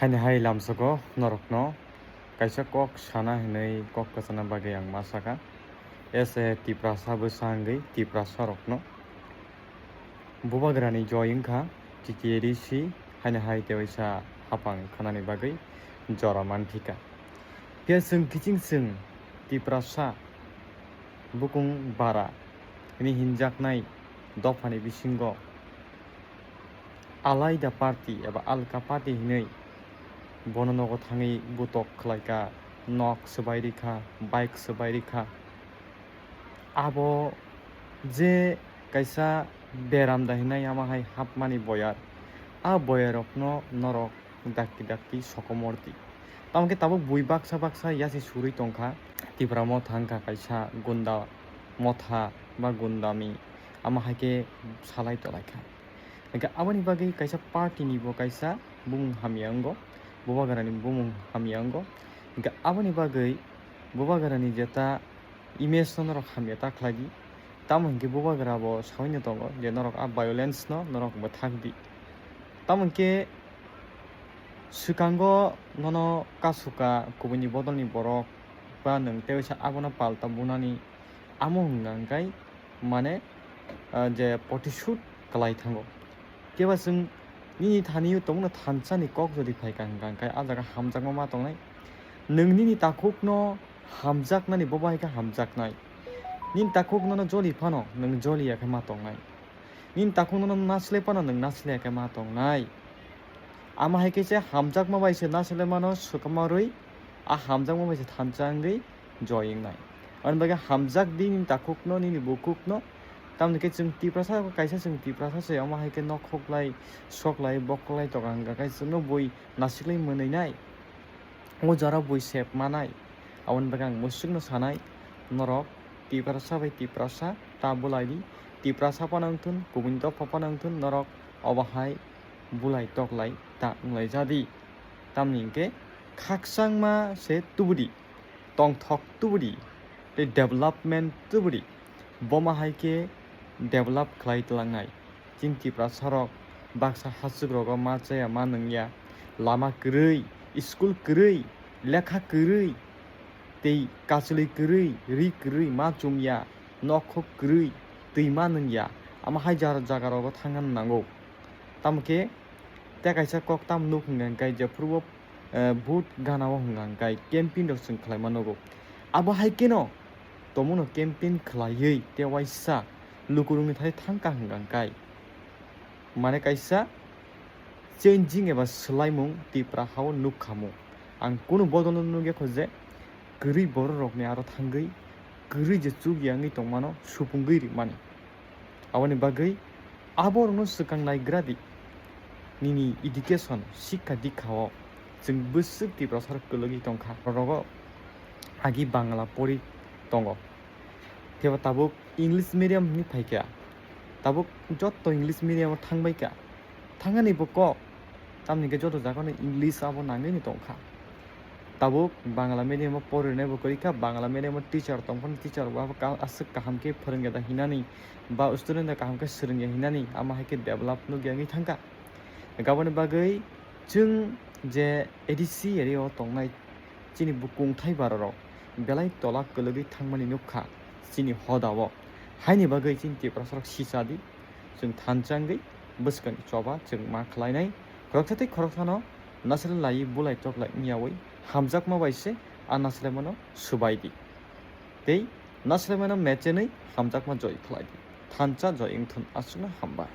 Hai lamsago norokno kaisa kok sana hinai kok kasana bagai ang masaka ese tiprasa bwsangui tiprasa rokno bubagrani joyingkha titieri si hai tewaisa hapang khanani bagai jora manthika pia sung kiching sung tiprasa bukung bara ini hinjaknai dofani bisingo alaida party eba alka party hinai bono nogo thangi butok khlaika nok sbai rikha bike sbai rikha abo je kaisa beram dahinai amahai hapmani boyar a boyarokno norok dakti sokomorti tamke tabo bui baksa yasi surui tongkha tipramo thangkha kaisa gunda motha ba gundami amahai ke salai tolaikha enka aboni bagai kaisa party ni bo kaisa bung hamiango bubagarani bumung hamiango enka aboni bagai bubagarani jeta image norok hamia ta khlagi tamongke bubagara bo saino tongo je norok a violence no norok bo thakdi tamongke sukango nono kasuka kubuni bodolni borok ba nang tewisa abono palta bunani amo hingangkai mane je photoshoot kalai thango keba sung nini thaniyo tongno thanchani kok jodi phaika hingangkai a jaga hamjakma ma tongnai nungni takukno hamjaknani bobaika hamjaknai nin takukno no joli phano nung joli yakha ma tongnai nin takukno no nasle phano nung nasle yakha ma tongnai ama haike se hamjakma baise nasle mano sukamarui a hamjakma baise thanchangui joyingnai anbaga hamjak di nin takukno nini bukukno tamni ke chung tiprasa kaisa chung tiprasa se ama haike nokhoklai soklai boklai tokanga kaisa no boi nasiklai monainai o jara boi sep manai awon bagang musukno sanai norok tiprasa bai tiprasa ta bulaidi tiprasa panangthun kubunto papanangthun norok obahai bulai toklai ta nglai jadi tamningke khaksangma se tubudi tongthok tubudi te development tubudi boma haike develop khlai tlangnai ching tiprasa rok baksa hasuk rogo ma chaya ma nungya lama kwrui school kwrui lekha kwrui tei kachuli kwrui ri kwrui ma chumya nokhok kwrui tuima nungya ama hajar jaga rogo thangan nango tamke te kaisa kok tam nuk hingangkai je purbo boot ganao hingangkai camping rok chung khlaima nogo abo haike no tomono camping khlaiui te waisa lukurungni thai thangka hingangkai mane kaisa changing eba slaimung tipra hao nukhamu ang kuno bodol nuge khoje kwrui borok rokni aro thangui kwrui je chugyangui tongmano supungui rimani aboni bagui aborno swkang naigradi nini education shikha dikhao chung busuk tipra sar kologi tongkha rogo agi bangla pori tongo teba tabuk english medium ni phaikya tabuk jotto english medium thangbaika thangani boko tamni ke joto jagano english abo nangui ni tongkha tabuk bangla medium porinai bo korika bangla medium teacher tongphon teacher ba asuk kaham ke phorungya da hinani ba student da kaham ke swrungya hinani ama haike develop no gyangui thangka gaboni bagui chung je adc area o tongnai chini bukung thai bararok belai tola kologui thangmani nukha chini hodao haini bagui chini tiprasarok sisadi chung thanchangui bwskang choba chung ma khlainai khoroksatai khoroksano nasle lai bulai toklai miyawi hamjakma baise a naslemano subaidi tei naslemano mechenui hamjakma joy khlaidi thancha joy ingthun asuna hamba।